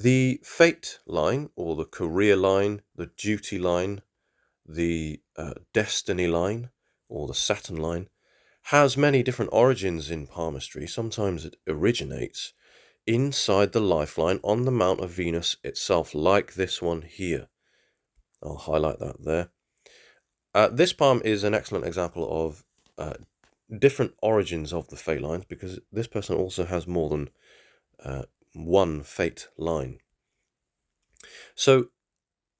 The fate line, or the career line, the duty line, the destiny line, or the Saturn line, has many different origins in palmistry. Sometimes it originates inside the lifeline on the mount of Venus itself, like this one here. I'll highlight that there. This palm is an excellent example of different origins of the fate lines, because this person also has more than one fate line. So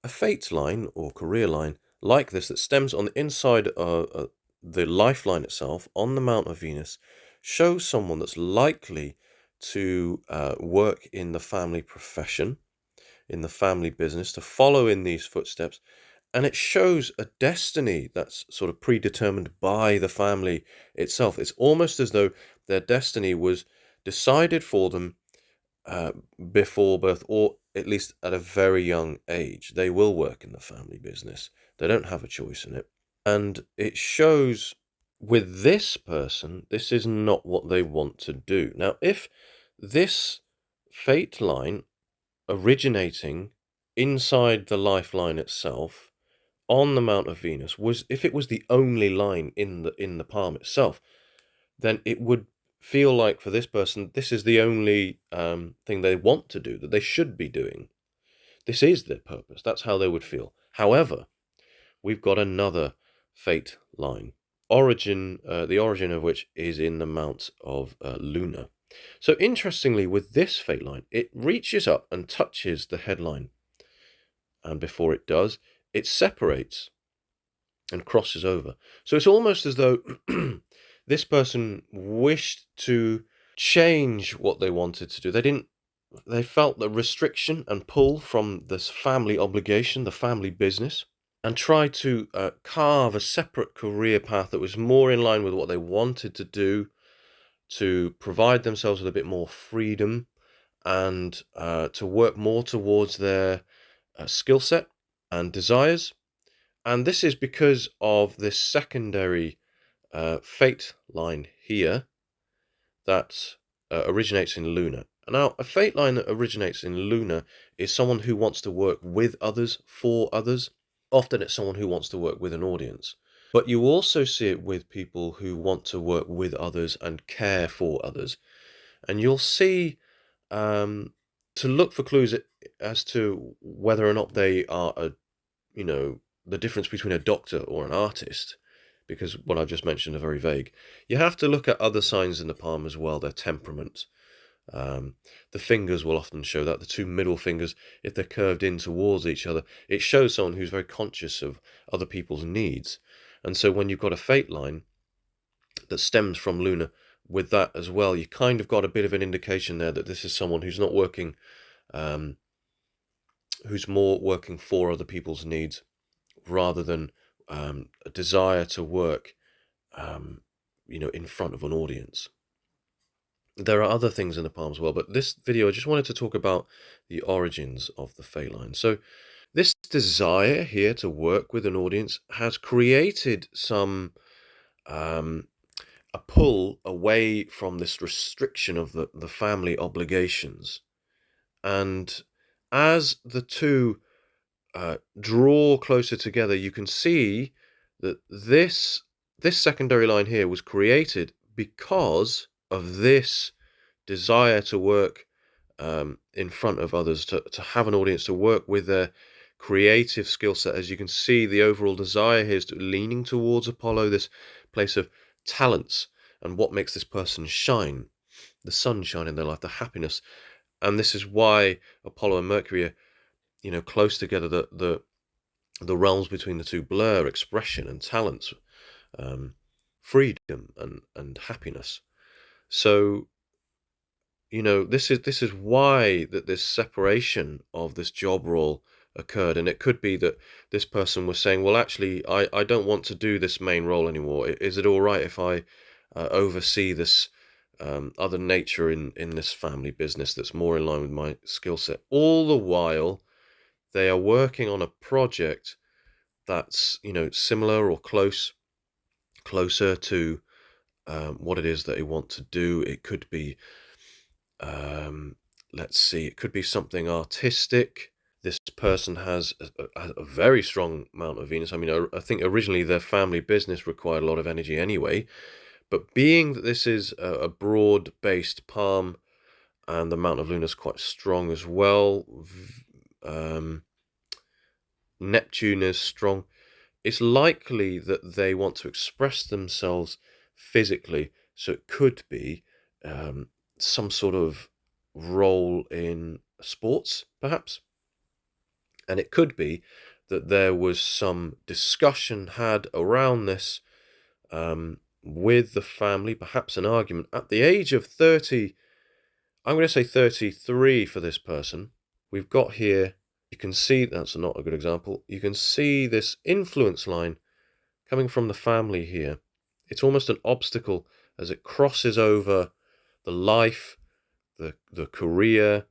a fate line or career line like this that stems on the inside of the lifeline itself on the mount of Venus shows someone that's likely to work in the family profession, in the family business, to follow in these footsteps. And it shows a destiny that's sort of predetermined by the family itself. It's almost as though their destiny was decided for them before birth, or at least at a very young age. They will work in the family business. They don't have a choice in it. And it shows with this person, this is not what they want to do. Now, if this fate line originating inside the lifeline itself on the mount of Venus was, if it was the only line in the palm itself, then it would feel like for this person, this is the only thing they want to do, that they should be doing. This is their purpose. That's how they would feel. However, we've got another fate line, the origin of which is in the mount of Luna. So interestingly, with this fate line, it reaches up and touches the headline. And before it does, it separates and crosses over. So it's almost as though this person wished to change what they wanted to do. They felt the restriction and pull from this family obligation, the family business, and tried to carve a separate career path that was more in line with what they wanted to do, to provide themselves with a bit more freedom, and to work more towards their skill set and desires. And this is because of this secondary fate line here that originates in Luna. Now, a fate line that originates in Luna is someone who wants to work with others, for others. Often it's someone who wants to work with an audience. But you also see it with people who want to work with others and care for others. And you'll see, to look for clues as to whether or not they are the difference between a doctor or an artist, because what I've just mentioned are very vague. You have to look at other signs in the palm as well, their temperament. The fingers will often show that. The two middle fingers, if they're curved in towards each other, it shows someone who's very conscious of other people's needs. And so when you've got a fate line that stems from Luna with that as well, you kind of got a bit of an indication there that this is someone who's not working, who's more working for other people's needs, rather than a desire to work, in front of an audience. There are other things in the palm as well, but this video I just wanted to talk about the origins of the fate line. So this desire here to work with an audience has created some a pull away from this restriction of the family obligations. And as the two draw closer together, you can see that this secondary line here was created because of this desire to work in front of others, to have an audience, to work with their creative skill set. As you can see, the overall desire here is leaning towards Apollo, this place of talents and what makes this person shine, the sunshine in their life, the happiness. And this is why Apollo and Mercury are close together. The realms between the two blur: expression and talents, freedom and happiness. So this is why that this separation of this job role occurred. And it could be that this person was saying, well, actually, I don't want to do this main role anymore. Is it all right if I oversee this other nature in this family business that's more in line with my skill set? All the while they are working on a project that's similar or closer to what it is that they want to do. It could be let's see, it could be something artistic. This person has a very strong amount of Venus. I mean, I think originally their family business required a lot of energy anyway, but being that this is a broad-based palm and the amount of Luna is quite strong as well, Neptune is strong, it's likely that they want to express themselves physically. So it could be some sort of role in sports, perhaps. And it could be that there was some discussion had around this with the family, perhaps an argument. At the age of 30, I'm going to say 33 for this person. We've got here, you can see, that's not a good example, you can see this influence line coming from the family here. It's almost an obstacle as it crosses over the life, the career,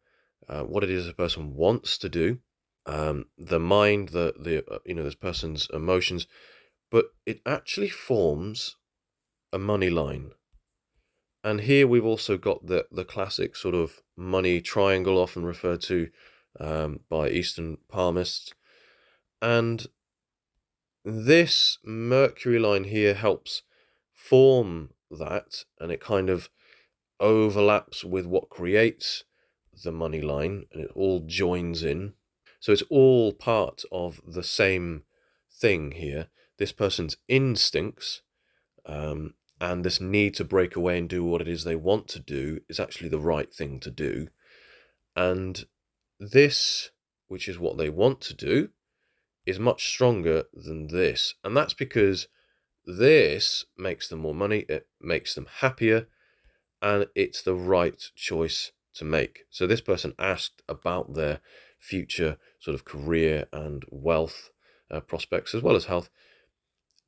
what it is a person wants to do, the mind, this person's emotions, but it actually forms a money line. And here we've also got the classic sort of money triangle, often referred to by Eastern palmists. And this Mercury line here helps form that, and it kind of overlaps with what creates the money line, and it all joins in. So it's all part of the same thing here. This person's instincts and this need to break away and do what it is they want to do is actually the right thing to do. And this, which is what they want to do, is much stronger than this. And that's because this makes them more money, it makes them happier, and it's the right choice to make. So this person asked about their future sort of career and wealth prospects as well as health.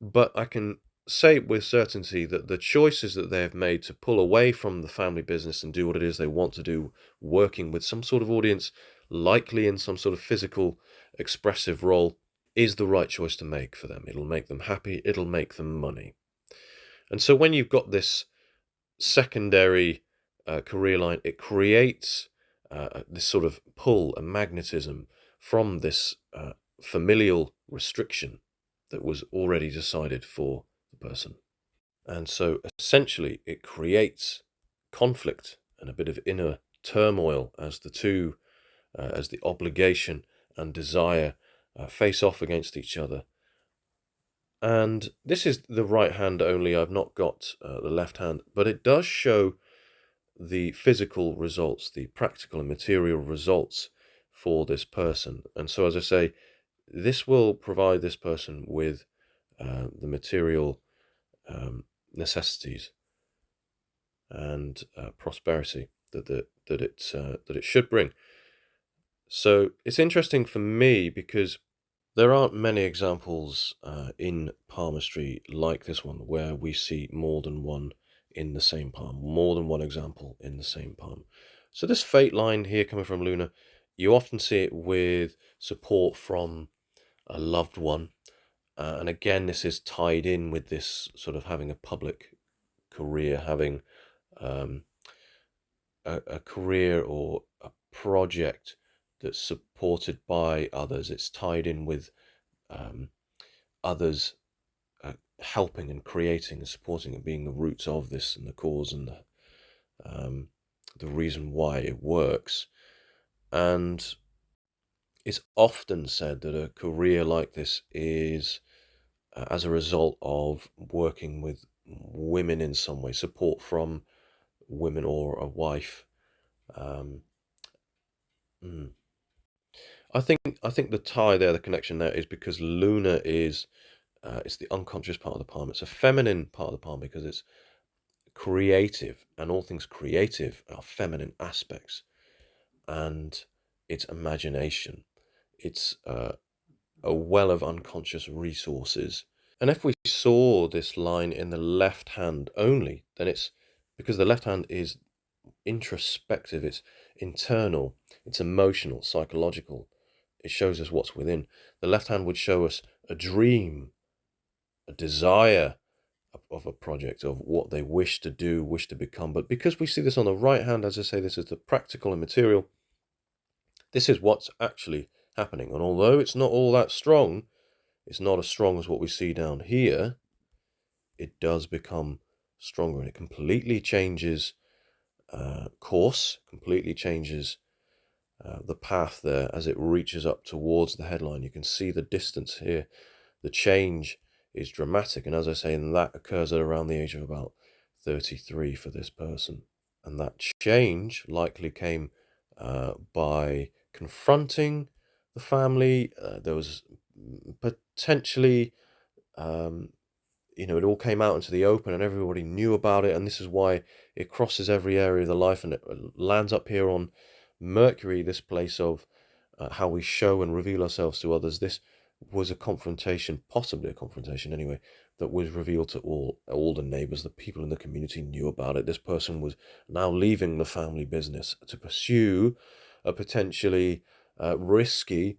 But I can say with certainty that the choices that they have made to pull away from the family business and do what it is they want to do, working with some sort of audience, likely in some sort of physical expressive role, is the right choice to make for them. It'll make them happy, it'll make them money. And so when you've got this secondary career line, it creates this sort of pull and magnetism from this familial restriction that was already decided for the person. And so essentially it creates conflict and a bit of inner turmoil as the two, as the obligation and desire face off against each other. And this is the right hand only, I've not got the left hand, but it does show the physical results, the practical and material results for this person. And so, as I say, this will provide this person with the material necessities and prosperity that it should bring. So it's interesting for me because there aren't many examples in palmistry like this one where we see more than one in the same palm, more than one example in the same palm. So this fate line here coming from Luna, you often see it with support from a loved one. And again, this is tied in with this sort of having a public career, having a career or a project that's supported by others. It's tied in with others helping and creating and supporting and being the roots of this and the cause and the reason why it works. And it's often said that a career like this is as a result of working with women in some way, support from women or a wife. I think the tie there, the connection there, is because Luna is it's the unconscious part of the palm. It's a feminine part of the palm because it's creative, and all things creative are feminine aspects, and it's imagination. It's a well of unconscious resources. And if we saw this line in the left hand only, then it's because the left hand is introspective, it's internal, it's emotional, psychological. It shows us what's within. The left hand would show us a dream, a desire, of a project, of what they wish to do, wish to become. But because we see this on the right hand, as I say, this is the practical and material. This is what's actually happening. And although it's not all that strong, it's not as strong as what we see down here. It does become stronger, and it completely changes course, completely changes the path there as it reaches up towards the headline. You can see the distance here. The change is dramatic, and as I say, and that occurs at around the age of about 33 for this person. And that change likely came by confronting the family. There was potentially it all came out into the open and everybody knew about it, and this is why it crosses every area of the life, and it lands up here on Mercury, this place of how we show and reveal ourselves to others. This was a confrontation, possibly a confrontation anyway, that was revealed to all the neighbors. The people in the community knew about it. This person was now leaving the family business to pursue a potentially risky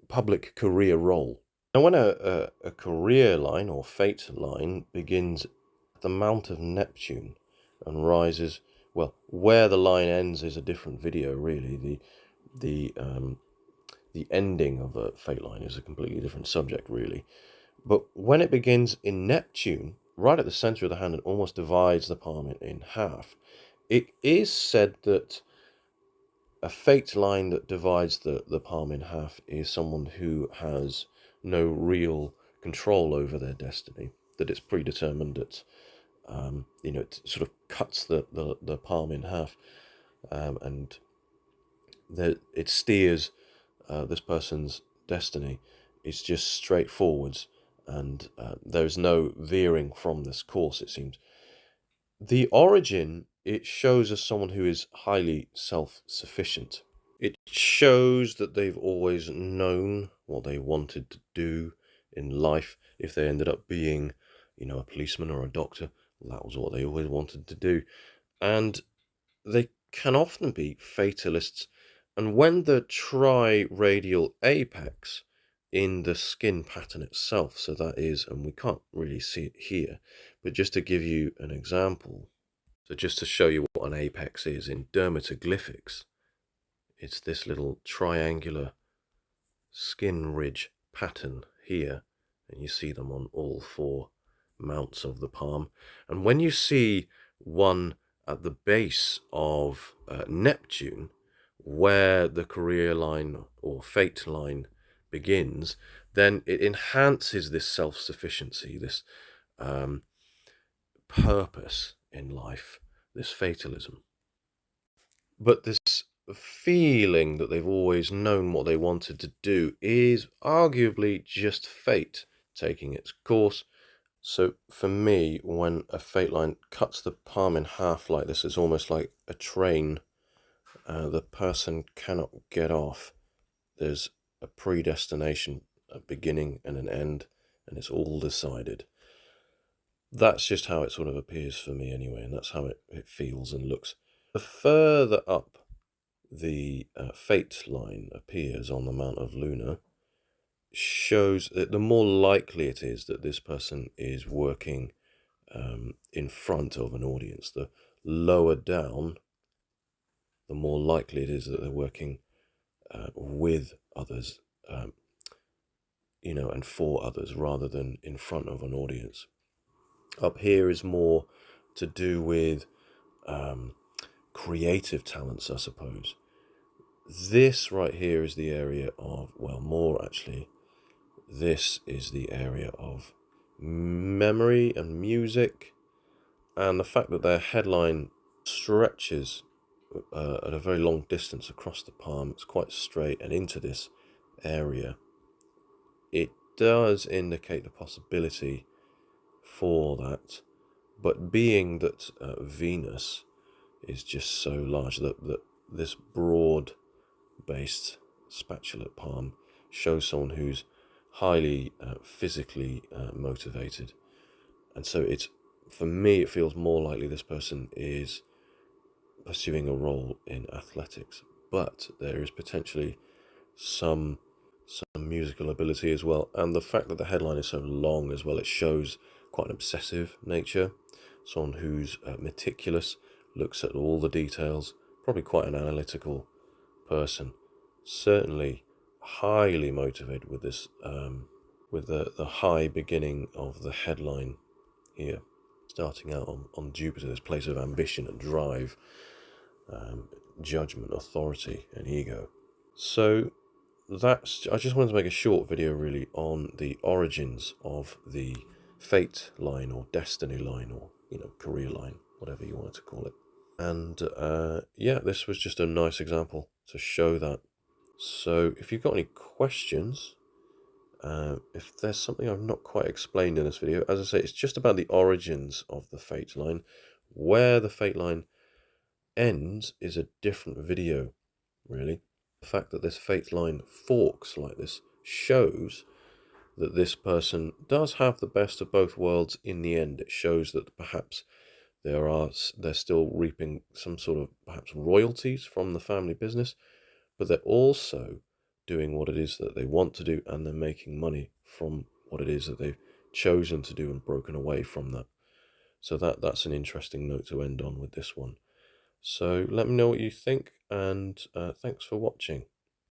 public career role. Now, when a career line or fate line begins at the mount of Neptune and rises, well, where the line ends is a different video, really. The ending of a fate line is a completely different subject, really. But when it begins in Neptune, right at the center of the hand, and almost divides the palm in half, it is said that a fate line that divides the palm in half is someone who has no real control over their destiny, that it's predetermined, that it sort of cuts the palm in half, and that it steers this person's destiny. It's just straightforwards, and there's no veering from this course, it seems. The origin, it shows as someone who is highly self-sufficient. It shows that they've always known what they wanted to do in life. If they ended up being, a policeman or a doctor, that was what they always wanted to do. And they can often be fatalists. And when the tri-radial apex in the skin pattern itself, so that is, and we can't really see it here, but just to give you an example, so just to show you what an apex is in dermatoglyphics, it's this little triangular skin ridge pattern here, and you see them on all four mounts of the palm. And when you see one at the base of Neptune, where the career line or fate line begins, then it enhances this self-sufficiency, this purpose in life, this fatalism. But this feeling that they've always known what they wanted to do is arguably just fate taking its course. So for me, when a fate line cuts the palm in half like this, it's almost like a train. The person cannot get off. There's a predestination, a beginning and an end, and it's all decided. That's just how it sort of appears for me anyway, and that's how it feels and looks. The further up the fate line appears on the Mount of Luna, shows that the more likely it is that this person is working in front of an audience. The lower down, the more likely it is that they're working with others, and for others, rather than in front of an audience. Up here is more to do with creative talents, I suppose. This right here is the area of, well, more actually, this is the area of memory and music, and the fact that their headline stretches at a very long distance across the palm, it's quite straight and into this area. It does indicate the possibility for that, but being that Venus is just so large, that this broad-based spatulate palm shows someone who's highly physically motivated, and so for me it feels more likely this person is pursuing a role in athletics, but there is potentially some musical ability as well. And the fact that the headline is so long as well, it shows quite an obsessive nature, someone who's meticulous, looks at all the details, probably quite an analytical person. Certainly highly motivated with this, with the high beginning of the headline here, starting out on Jupiter, this place of ambition and drive, judgment, authority, and ego. So I just wanted to make a short video really on the origins of the fate line or destiny line, or career line, whatever you wanted to call it. And yeah, this was just a nice example to show that. So if you've got any questions, if there's something I've not quite explained in this video, as I say, it's just about the origins of the fate line. Where the fate line ends is a different video, really. The fact that this fate line forks like this shows that this person does have the best of both worlds in the end. It shows that perhaps they're still reaping some sort of perhaps royalties from the family business, but they're also doing what it is that they want to do, and they're making money from what it is that they've chosen to do and broken away from that. So that's an interesting note to end on with this one. So let me know what you think, and thanks for watching.